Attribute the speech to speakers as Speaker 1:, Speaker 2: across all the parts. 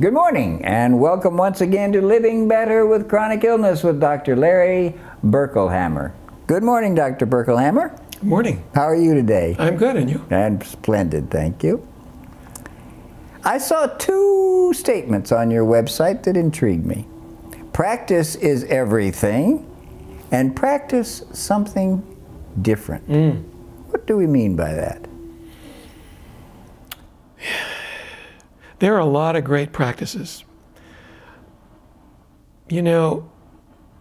Speaker 1: Good morning, and welcome once again to Living Better with Chronic Illness with Dr. Larry Berkelhammer. Good morning, Dr. Berkelhammer.
Speaker 2: Good morning.
Speaker 1: How are you today?
Speaker 2: I'm good, and you?
Speaker 1: I'm splendid, thank you. I saw two statements on your website that intrigued me. Practice is everything, and practice something different. What do we mean by that?
Speaker 2: There are a lot of great practices. You know,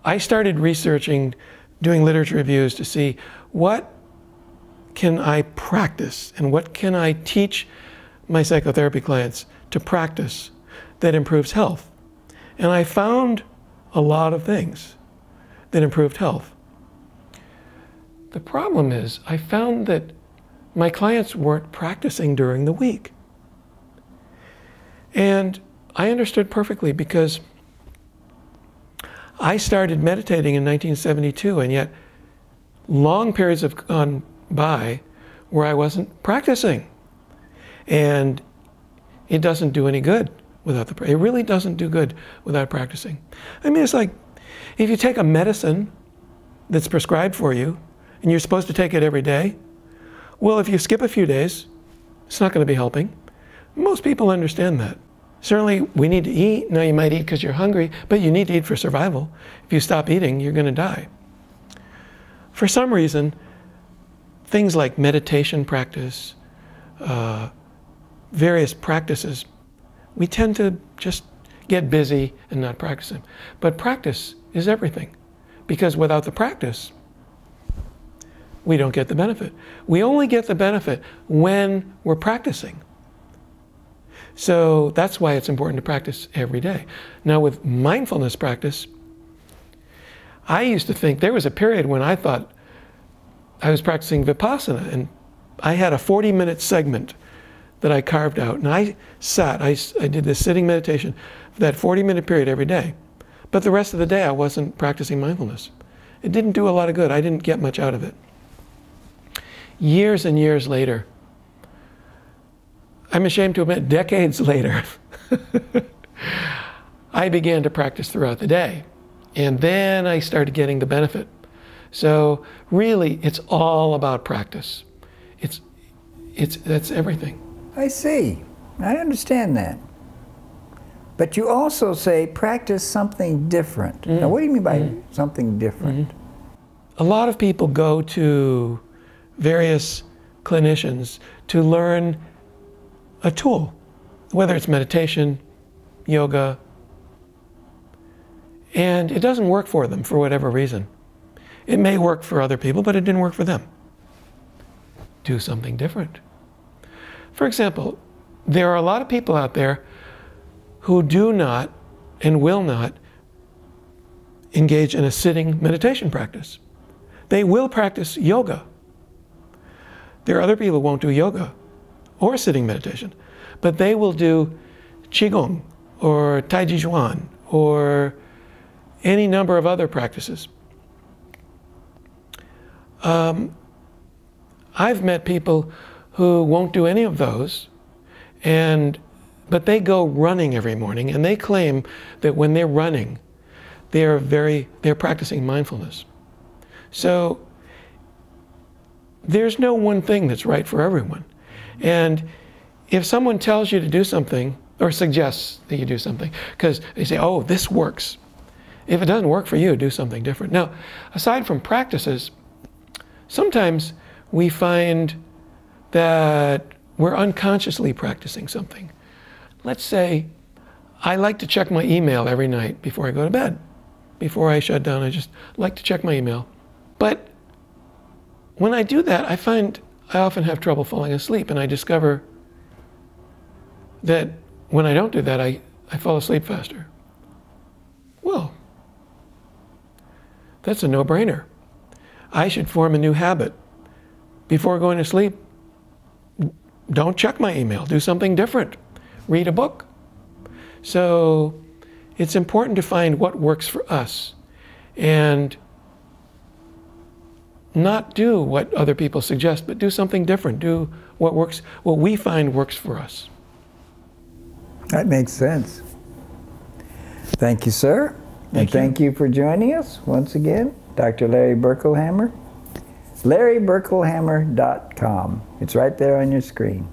Speaker 2: I started researching, doing literature reviews to see what can I practice and what can I teach my psychotherapy clients to practice that improves health. And I found a lot of things that improved health. The problem is I found that my clients weren't practicing during the week. And I understood perfectly because I started meditating in 1972, and yet long periods have gone by where I wasn't practicing. And it doesn't do any good without it really doesn't do good without practicing. I mean, it's like if you take a medicine that's prescribed for you and you're supposed to take it every day, well, if you skip a few days, it's not going to be helping. Most people understand that. Certainly, we need to eat. Now, you might eat because you're hungry, but you need to eat for survival. If you stop eating, you're going to die. For some reason, things like meditation practice, various practices, we tend to just get busy and not practice them. But practice is everything, because without the practice, we don't get the benefit. We only get the benefit when we're practicing. So that's why it's important to practice every day. Now with mindfulness practice, I used to think, there was a period when I thought I was practicing Vipassana, and I had a 40-minute segment that I carved out, and I did this sitting meditation for that 40-minute period every day. But the rest of the day I wasn't practicing mindfulness. It didn't do a lot of good. I didn't get much out of it. Years and years later, I'm ashamed to admit, decades later, I began to practice throughout the day. And then I started getting the benefit. So really, it's all about practice. That's everything.
Speaker 1: I see. I understand that. But you also say practice something different. Now, what do you mean by something different?
Speaker 2: A lot of people go to various clinicians to learn a tool, whether it's meditation, yoga, and it doesn't work for them for whatever reason. It may work for other people, but it didn't work for them. Do something different. For example, there are a lot of people out there who do not and will not engage in a sitting meditation practice. They will practice yoga. There are other people who won't do yoga or sitting meditation, but they will do Qigong or Tai Chi Chuan or any number of other practices. I've met people who won't do any of those, but they go running every morning, and they claim that when they're running, they're practicing mindfulness. So there's no one thing that's right for everyone. And if someone tells you to do something or suggests that you do something, because they say, oh, this works. If it doesn't work for you, do something different. Now, aside from practices, sometimes we find that we're unconsciously practicing something. Let's say I like to check my email every night before I go to bed. Before I shut down, I just like to check my email. But when I do that, I find I often have trouble falling asleep, and I discover that when I don't do that, I fall asleep faster. Well, that's a no-brainer. I should form a new habit. Before going to sleep, don't check my email. Do something different. Read a book. So it's important to find what works for us and not do what other people suggest, but do something different. Do what works, what we find works for us.
Speaker 1: That makes sense. Thank you, sir. And thank you for joining us once again, Dr. Larry Berkelhammer. LarryBerkelhammer.com. It's right there on your screen.